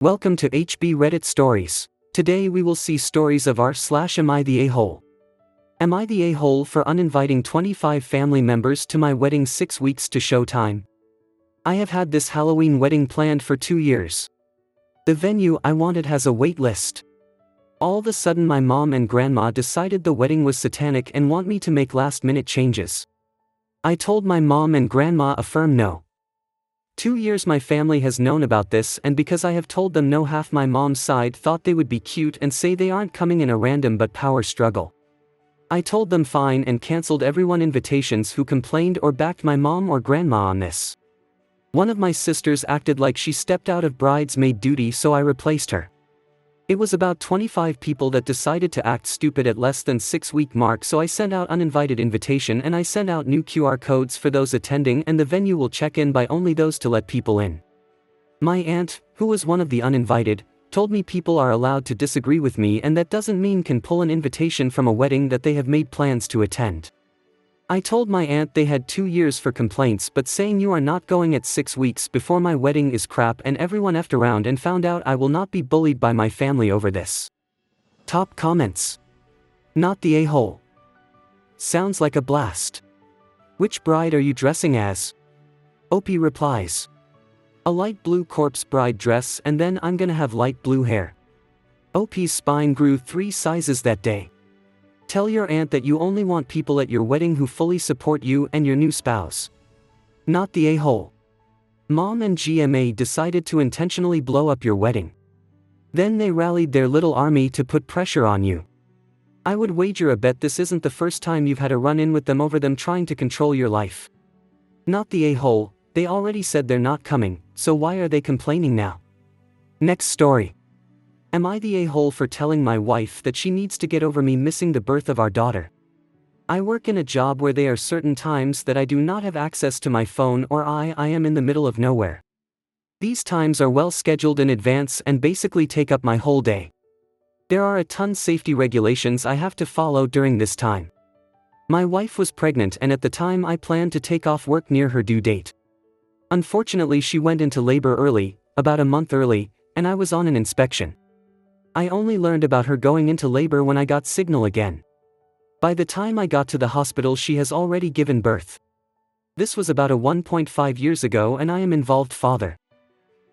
Welcome to HB Reddit Stories. Today we will see stories of r/am I the a-hole. Am I the a-hole for uninviting 25 family members to my wedding 6 weeks to showtime? I have had this Halloween wedding planned for 2 years. The venue I wanted has a wait list. All of a sudden my mom and grandma decided the wedding was satanic and want me to make last-minute changes. I told my mom and grandma a firm no. 2 years my family has known about this, and because I have told them no, half my mom's side thought they would be cute and say they aren't coming in a random but power struggle. I told them fine and cancelled everyone invitations who complained or backed my mom or grandma on this. One of my sisters acted like she stepped out of bridesmaid duty, so I replaced her. It was about 25 people that decided to act stupid at less than 6-week mark, so I sent out uninvited invitation and I sent out new QR codes for those attending, and the venue will check in by only those to let people in. My aunt, who was one of the uninvited, told me people are allowed to disagree with me, and that doesn't mean can pull an invitation from a wedding that they have made plans to attend. I told my aunt they had 2 years for complaints, but saying you are not going at 6 weeks before my wedding is crap, and everyone effed around and found out I will not be bullied by my family over this. Top comments. Not the a-hole. Sounds like a blast. Which bride are you dressing as? OP replies. A light blue corpse bride dress, and then I'm gonna have light blue hair. OP's spine grew 3 sizes that day. Tell your aunt that you only want people at your wedding who fully support you and your new spouse. Not the a-hole. Mom and GMA decided to intentionally blow up your wedding. Then they rallied their little army to put pressure on you. I would wager a bet this isn't the first time you've had a run-in with them over them trying to control your life. Not the a-hole. They already said they're not coming, so why are they complaining now? Next story. Am I the a-hole for telling my wife that she needs to get over me missing the birth of our daughter? I work in a job where there are certain times that I do not have access to my phone, or I am in the middle of nowhere. These times are well scheduled in advance and basically take up my whole day. There are a ton safety regulations I have to follow during this time. My wife was pregnant, and at the time I planned to take off work near her due date. Unfortunately, she went into labor early, about a month early, and I was on an inspection. I only learned about her going into labor when I got signal again. By the time I got to the hospital, she has already given birth. This was about 1.5 years ago, and I am involved father.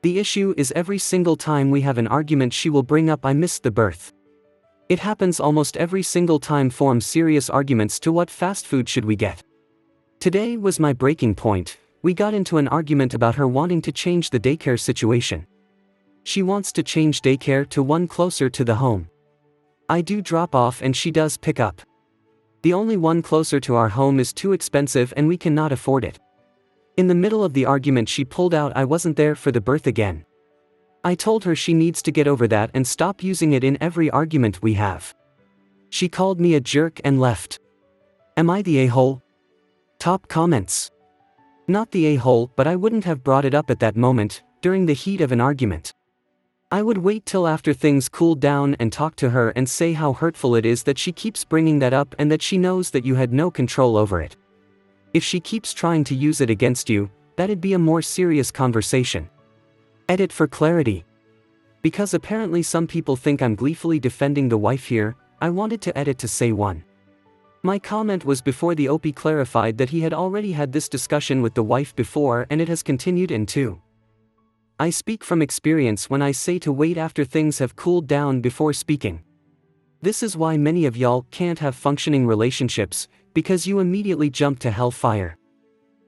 The issue is every single time we have an argument she will bring up I missed the birth. It happens almost every single time, form serious arguments to what fast food should we get. Today was my breaking point. We got into an argument about her wanting to change the daycare situation. She wants to change daycare to one closer to the home. I do drop off and she does pick up. The only one closer to our home is too expensive and we cannot afford it. In the middle of the argument she pulled out I wasn't there for the birth again. I told her she needs to get over that and stop using it in every argument we have. She called me a jerk and left. Am I the a-hole? Top comments. Not the a-hole, but I wouldn't have brought it up at that moment, during the heat of an argument. I would wait till after things cooled down and talk to her and say how hurtful it is that she keeps bringing that up and that she knows that you had no control over it. If she keeps trying to use it against you, that'd be a more serious conversation. Edit for clarity. Because apparently some people think I'm gleefully defending the wife here, I wanted to edit to say 1. My comment was before the OP clarified that he had already had this discussion with the wife before, and it has continued in 2. I speak from experience when I say to wait after things have cooled down before speaking. This is why many of y'all can't have functioning relationships, because you immediately jump to hellfire.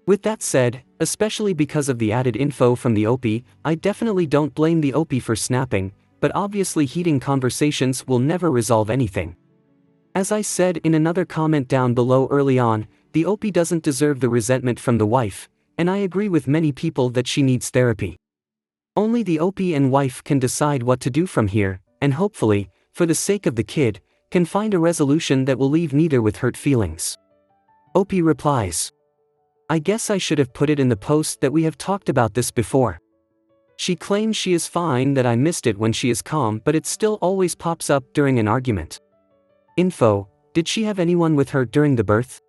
With that said, especially because of the added info from the OP, I definitely don't blame the OP for snapping, but obviously heating conversations will never resolve anything. As I said in another comment down below early on, the OP doesn't deserve the resentment from the wife, and I agree with many people that she needs therapy. Only the OP and wife can decide what to do from here, and hopefully, for the sake of the kid, can find a resolution that will leave neither with hurt feelings. OP replies. I guess I should have put it in the post that we have talked about this before. She claims she is fine, that I missed it when she is calm, but it still always pops up during an argument. Info: did she have anyone with her during the birth?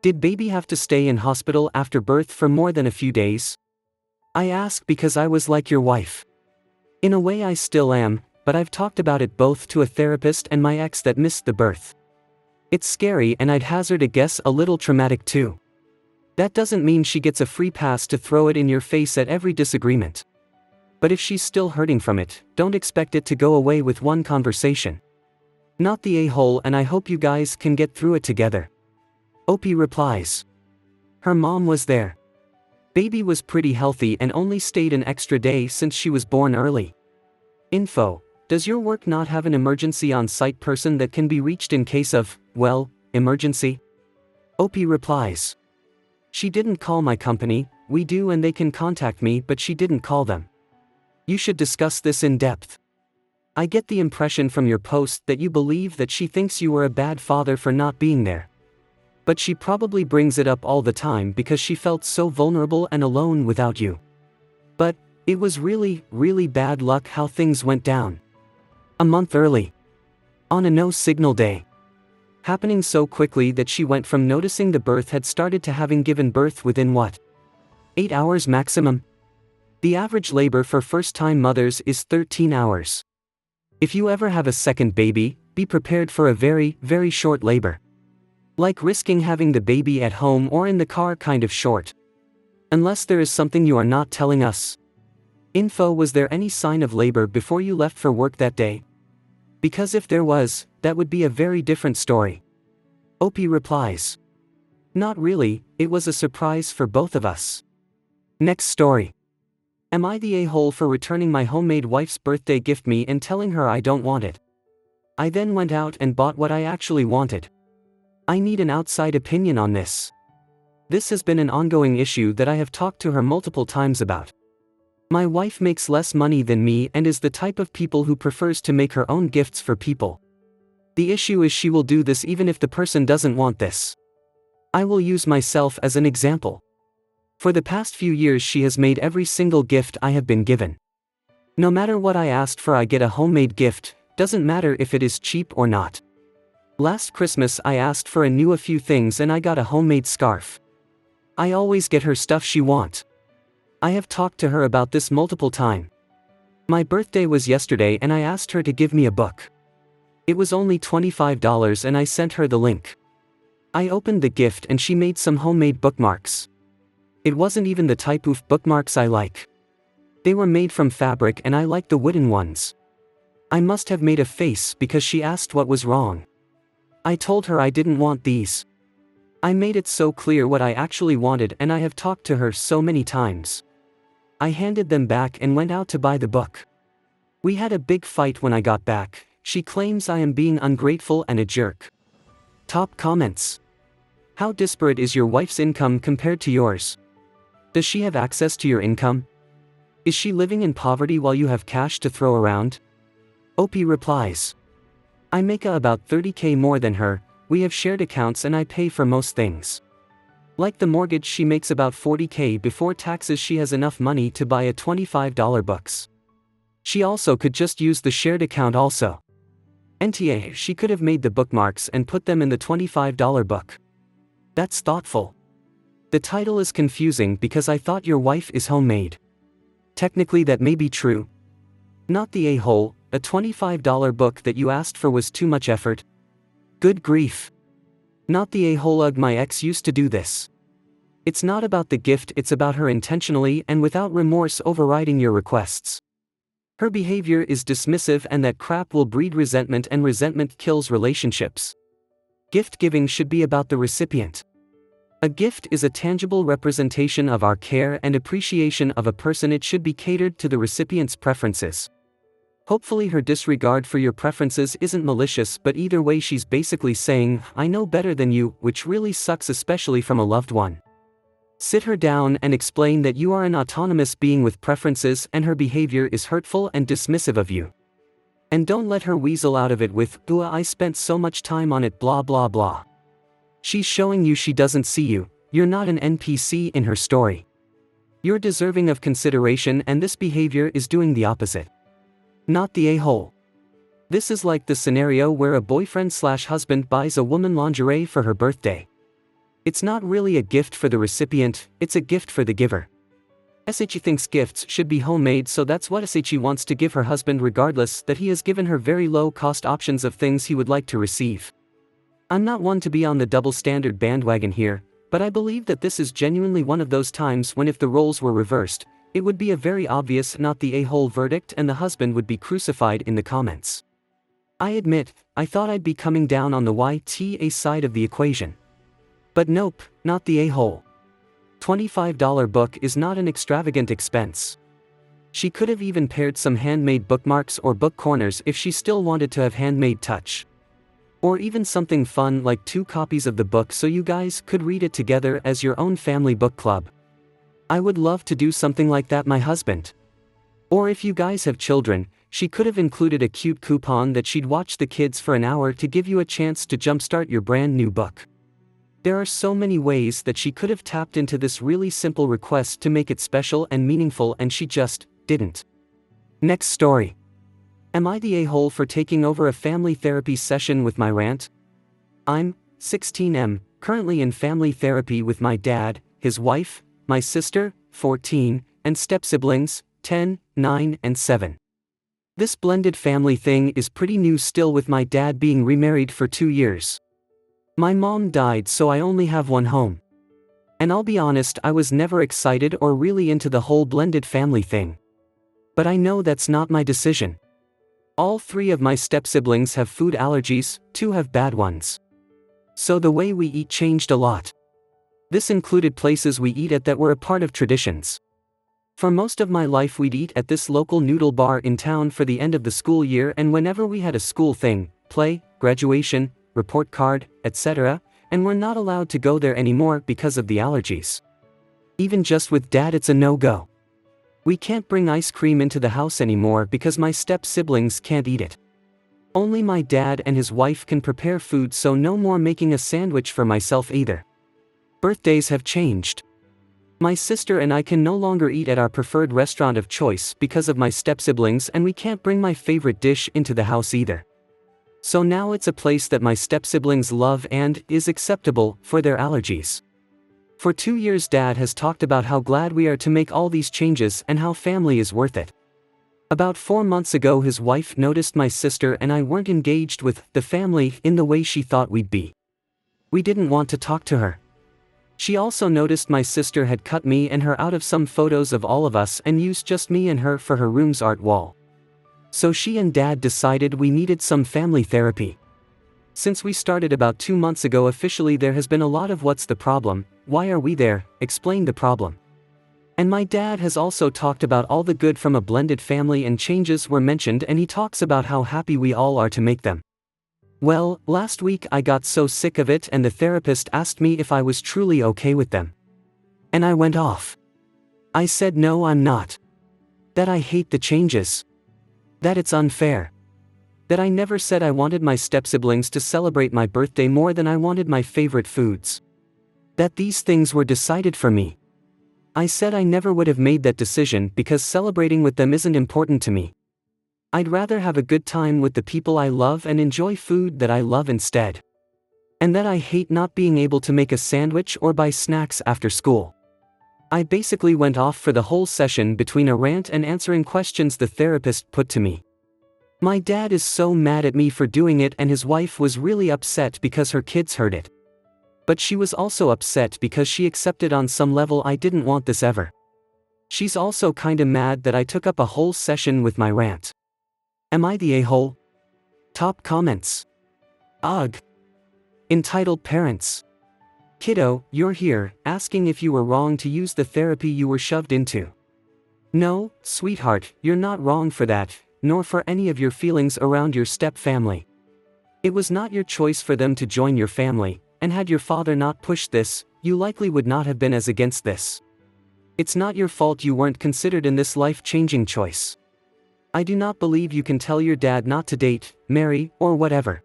Did baby have to stay in hospital after birth for more than a few days? I ask because I was like your wife. In a way I still am, but I've talked about it both to a therapist and my ex that missed the birth. It's scary and I'd hazard a guess a little traumatic too. That doesn't mean she gets a free pass to throw it in your face at every disagreement. But if she's still hurting from it, don't expect it to go away with one conversation. Not the a-hole, and I hope you guys can get through it together. Opie replies. Her mom was there. Baby was pretty healthy and only stayed an extra day since she was born early. Info: does your work not have an emergency on-site person that can be reached in case of, well, emergency? Opie replies. She didn't call my company. We do, and they can contact me, but she didn't call them. You should discuss this in depth. I get the impression from your post that you believe that she thinks you were a bad father for not being there. But she probably brings it up all the time because she felt so vulnerable and alone without you. But it was really, really bad luck how things went down. A month early. On a no-signal day. Happening so quickly that she went from noticing the birth had started to having given birth within what? 8 hours maximum? The average labor for first-time mothers is 13 hours. If you ever have a second baby, be prepared for a very, very short labor. Like risking having the baby at home or in the car, kind of short. Unless there is something you are not telling us. Info: was there any sign of labor before you left for work that day? Because if there was, that would be a very different story. Opie replies. Not really, it was a surprise for both of us. Next story. Am I the a-hole for returning my homemade wife's birthday gift me and telling her I don't want it? I then went out and bought what I actually wanted. I need an outside opinion on this. This has been an ongoing issue that I have talked to her multiple times about. My wife makes less money than me and is the type of people who prefers to make her own gifts for people. The issue is she will do this even if the person doesn't want this. I will use myself as an example. For the past few years she has made every single gift I have been given. No matter what I asked for, I get a homemade gift, doesn't matter if it is cheap or not. Last Christmas I asked for a few things and I got a homemade scarf. I always get her stuff she wants. I have talked to her about this multiple times. My birthday was yesterday and I asked her to give me a book. It was only $25 and I sent her the link. I opened the gift and she made some homemade bookmarks. It wasn't even the type of bookmarks I like. They were made from fabric and I like the wooden ones. I must have made a face because she asked what was wrong. I told her I didn't want these. I made it so clear what I actually wanted and I have talked to her so many times. I handed them back and went out to buy the book. We had a big fight when I got back. She claims I am being ungrateful and a jerk. Top comments. How disparate is your wife's income compared to yours? Does she have access to your income? Is she living in poverty while you have cash to throw around? Opie replies. I make about $30K more than her. We have shared accounts and I pay for most things. Like the mortgage, she makes about $40K before taxes. She has enough money to buy a $25 books. She also could just use the shared account also. NTA, she could have made the bookmarks and put them in the $25 book. That's thoughtful. The title is confusing because I thought your wife is homemade. Technically that may be true. Not the a-hole, a $25 book that you asked for was too much effort. Good grief. Not the a-hole. Ugh, my ex used to do this. It's not about the gift, it's about her intentionally and without remorse overriding your requests. Her behavior is dismissive and that crap will breed resentment and resentment kills relationships. Gift giving should be about the recipient. A gift is a tangible representation of our care and appreciation of a person. It should be catered to the recipient's preferences. Hopefully her disregard for your preferences isn't malicious, but either way she's basically saying, I know better than you, which really sucks, especially from a loved one. Sit her down and explain that you are an autonomous being with preferences and her behavior is hurtful and dismissive of you. And don't let her weasel out of it with, I spent so much time on it, blah blah blah. She's showing you she doesn't see you. You're not an NPC in her story. You're deserving of consideration and this behavior is doing the opposite. Not the a-hole. This is like the scenario where a boyfriend/husband buys a woman lingerie for her birthday. It's not really a gift for the recipient, it's a gift for the giver. SHE thinks gifts should be homemade, so that's what SHE wants to give her husband regardless that he has given her very low-cost options of things he would like to receive. I'm not one to be on the double standard bandwagon here, but I believe that this is genuinely one of those times when if the roles were reversed, it would be a very obvious not the a-hole verdict and the husband would be crucified in the comments. I admit, I thought I'd be coming down on the YTA side of the equation. But nope, not the a-hole. $25 book is not an extravagant expense. She could have even paired some handmade bookmarks or book corners if she still wanted to have handmade touch. Or even something fun like 2 copies of the book so you guys could read it together as your own family book club. I would love to do something like that, my husband. Or if you guys have children, she could have included a cute coupon that she'd watch the kids for an hour to give you a chance to jumpstart your brand new book. There are so many ways that she could have tapped into this really simple request to make it special and meaningful, and she just didn't. Next story. Am I the a-hole for taking over a family therapy session with my rant? I'm 16M, currently in family therapy with my dad, his wife, my sister, 14, and step-siblings, 10, 9, and 7. This blended family thing is pretty new still, with my dad being remarried for 2 years. My mom died, so I only have one home. And I'll be honest, I was never excited or really into the whole blended family thing. But I know that's not my decision. All 3 of my step-siblings have food allergies, 2 have bad ones. So the way we eat changed a lot. This included places we eat at that were a part of traditions. For most of my life we'd eat at this local noodle bar in town for the end of the school year, and whenever we had a school thing, play, graduation, report card, etc., and we're not allowed to go there anymore because of the allergies. Even just with Dad, it's a no-go. We can't bring ice cream into the house anymore because my step-siblings can't eat it. Only my dad and his wife can prepare food, so no more making a sandwich for myself either. Birthdays have changed. My sister and I can no longer eat at our preferred restaurant of choice because of my step-siblings, and we can't bring my favorite dish into the house either. So now it's a place that my step-siblings love and is acceptable for their allergies. For 2 years Dad has talked about how glad we are to make all these changes and how family is worth it. About 4 months ago his wife noticed my sister and I weren't engaged with the family in the way she thought we'd be. We didn't want to talk to her. She also noticed my sister had cut me and her out of some photos of all of us and used just me and her for her room's art wall. So she and Dad decided we needed some family therapy. Since we started about 2 months ago officially, there has been a lot of "what's the problem, why are we there, explain the problem." And my dad has also talked about all the good from a blended family, and changes were mentioned, and he talks about how happy we all are to make them. Well, last week I got so sick of it and the therapist asked me if I was truly okay with them. And I went off. I said no, I'm not. That I hate the changes. That it's unfair. That I never said I wanted my step-siblings to celebrate my birthday more than I wanted my favorite foods. That these things were decided for me. I said I never would have made that decision because celebrating with them isn't important to me. I'd rather have a good time with the people I love and enjoy food that I love instead. And that I hate not being able to make a sandwich or buy snacks after school. I basically went off for the whole session between a rant and answering questions the therapist put to me. My dad is so mad at me for doing it, and his wife was really upset because her kids heard it. But she was also upset because she accepted on some level I didn't want this ever. She's also kinda mad that I took up a whole session with my rant. Am I the a-hole? Top comments. Ugh. Entitled Parents. Kiddo, you're here, asking if you were wrong to use the therapy you were shoved into. No, sweetheart, you're not wrong for that, nor for any of your feelings around your step-family. It was not your choice for them to join your family, and had your father not pushed this, you likely would not have been as against this. It's not your fault you weren't considered in this life-changing choice. I do not believe you can tell your dad not to date, marry, or whatever.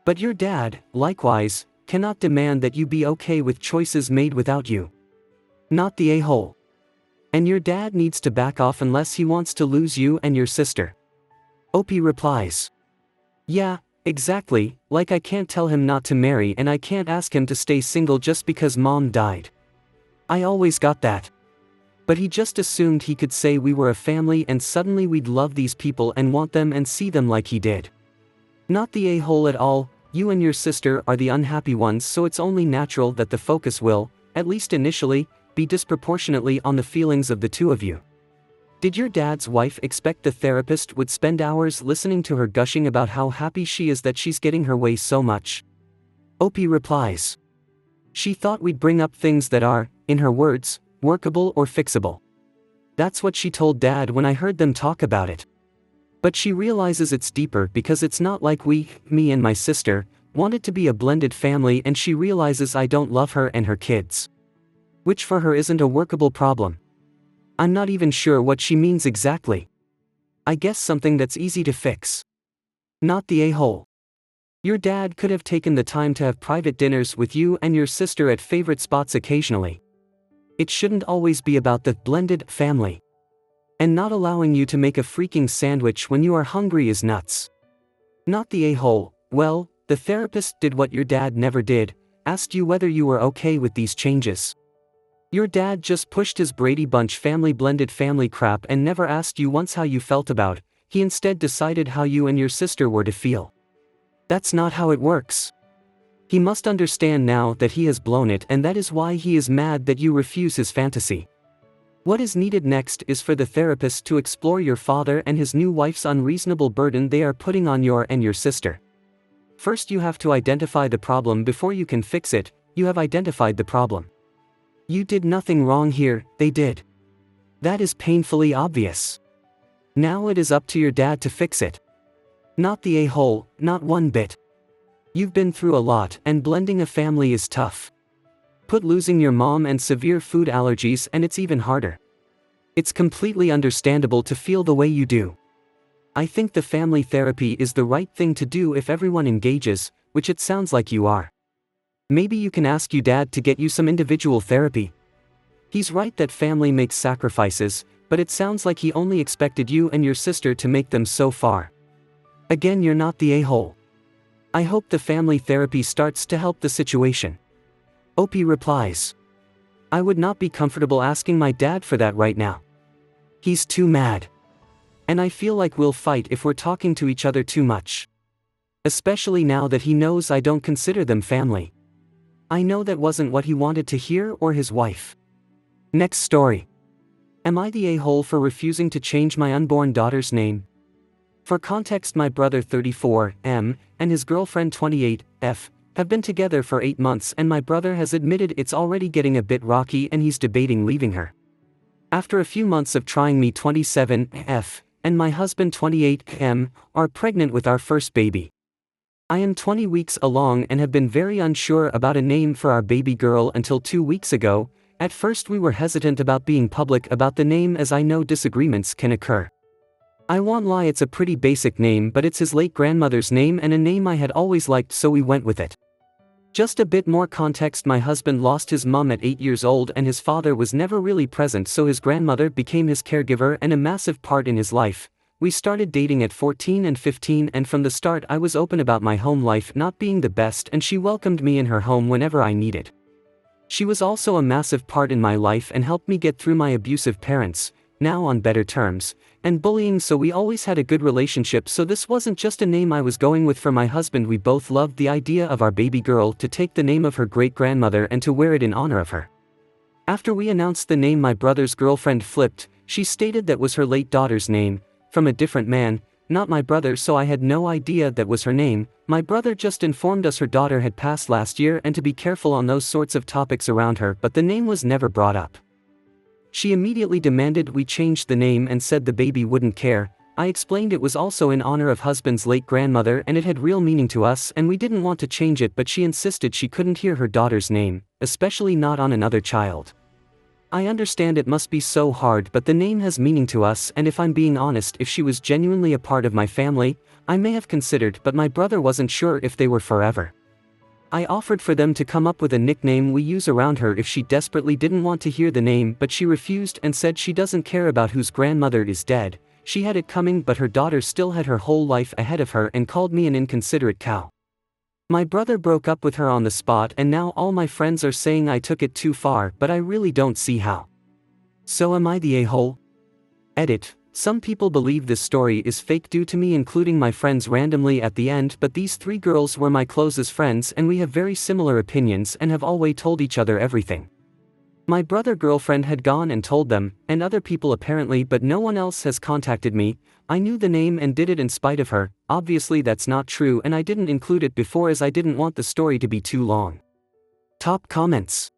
But your dad, likewise, cannot demand that you be okay with choices made without you. Not the a-hole. And your dad needs to back off unless he wants to lose you and your sister. OP replies. Yeah, exactly, like I can't tell him not to marry and I can't ask him to stay single just because mom died. I always got that. But he just assumed he could say we were a family and suddenly we'd love these people and want them and see them like he did. Not the a-hole at all. You and your sister are the unhappy ones, so it's only natural that the focus will, at least initially, be disproportionately on the feelings of the two of you. Did your dad's wife expect the therapist would spend hours listening to her gushing about how happy she is that she's getting her way so much? Opie replies. She thought we'd bring up things that are, in her words, workable or fixable. That's what she told Dad when I heard them talk about it. But she realizes it's deeper because it's not like we, me and my sister, wanted to be a blended family, and she realizes I don't love her and her kids. Which for her isn't a workable problem. I'm not even sure what she means exactly. I guess something that's easy to fix. Not the a-hole. Your dad could have taken the time to have private dinners with you and your sister at favorite spots occasionally. It shouldn't always be about the blended family. And not allowing you to make a freaking sandwich when you are hungry is nuts. Not the a-hole. Well, the therapist did what your dad never did, asked you whether you were okay with these changes. Your dad just pushed his Brady Bunch blended family crap and never asked you once how you felt about it. He instead decided how you and your sister were to feel. That's not how it works. He must understand now that he has blown it, and that is why he is mad that you refuse his fantasy. What is needed next is for the therapist to explore your father and his new wife's unreasonable burden they are putting on your and your sister. First you have to identify the problem before you can fix it. You have identified the problem. You did nothing wrong here, they did. That is painfully obvious. Now it is up to your dad to fix it. Not the a-hole, not one bit. You've been through a lot, and blending a family is tough. Put losing your mom and severe food allergies, and it's even harder. It's completely understandable to feel the way you do. I think the family therapy is the right thing to do if everyone engages, which it sounds like you are. Maybe you can ask your dad to get you some individual therapy. He's right that family makes sacrifices, but it sounds like he only expected you and your sister to make them so far. Again, you're not the a-hole. I hope the family therapy starts to help the situation. Opie replies. I would not be comfortable asking my dad for that right now. He's too mad. And I feel like we'll fight if we're talking to each other too much. Especially now that he knows I don't consider them family. I know that wasn't what he wanted to hear or his wife. Next story. Am I the a-hole for refusing to change my unborn daughter's name? For context, my brother 34, M, and his girlfriend 28, F, have been together for 8 months, and my brother has admitted it's already getting a bit rocky and he's debating leaving her. After a few months of trying, me 27, F, and my husband 28, M, are pregnant with our first baby. I am 20 weeks along and have been very unsure about a name for our baby girl until 2 weeks ago. At first we were hesitant about being public about the name, as I know disagreements can occur. I won't lie, it's a pretty basic name, but it's his late grandmother's name and a name I had always liked, so we went with it. Just a bit more context: my husband lost his mom at 8 years old and his father was never really present, so his grandmother became his caregiver and a massive part in his life. We started dating at 14 and 15, and from the start I was open about my home life not being the best, and she welcomed me in her home whenever I needed. She was also a massive part in my life and helped me get through my abusive parents, now on better terms, and bullying, so we always had a good relationship, so this wasn't just a name I was going with for my husband. We both loved the idea of our baby girl to take the name of her great-grandmother and to wear it in honor of her. After we announced the name, my brother's girlfriend flipped. She stated that was her late daughter's name, from a different man, not my brother, so I had no idea that was her name. My brother just informed us her daughter had passed last year and to be careful on those sorts of topics around her, but the name was never brought up. She immediately demanded we change the name and said the baby wouldn't care. I explained it was also in honor of husband's late grandmother and it had real meaning to us and we didn't want to change it, but she insisted she couldn't hear her daughter's name, especially not on another child. I understand it must be so hard, but the name has meaning to us, and if I'm being honest, if she was genuinely a part of my family, I may have considered, but my brother wasn't sure if they were forever. I offered for them to come up with a nickname we use around her if she desperately didn't want to hear the name, but she refused and said she doesn't care about whose grandmother is dead. She had it coming, but her daughter still had her whole life ahead of her, and called me an inconsiderate cow. My brother broke up with her on the spot, and now all my friends are saying I took it too far, but I really don't see how. So am I the a-hole? Edit. Some people believe this story is fake due to me including my friends randomly at the end, but these three girls were my closest friends and we have very similar opinions and have always told each other everything. My brother girlfriend had gone and told them, and other people apparently, but no one else has contacted me. I knew the name and did it in spite of her. Obviously that's not true and I didn't include it before as I didn't want the story to be too long. Top comments.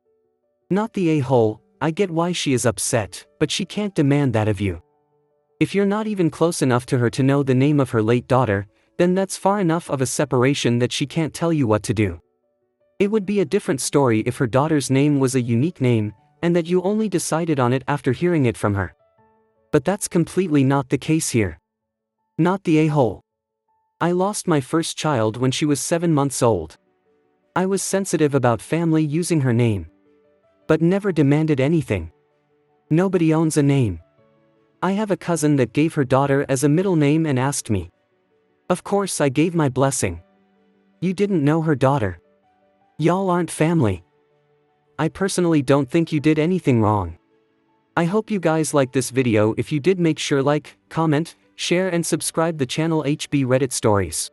Not the a-hole. I get why she is upset, but she can't demand that of you. If you're not even close enough to her to know the name of her late daughter, then that's far enough of a separation that she can't tell you what to do. It would be a different story if her daughter's name was a unique name, and that you only decided on it after hearing it from her. But that's completely not the case here. Not the a-hole. I lost my first child when she was 7 months old. I was sensitive about family using her name. But never demanded anything. Nobody owns a name. I have a cousin that gave her daughter as a middle name and asked me. Of course I gave my blessing. You didn't know her daughter. Y'all aren't family. I personally don't think you did anything wrong. I hope you guys liked this video. If you did, make sure like, comment, share and subscribe the channel HB Reddit Stories.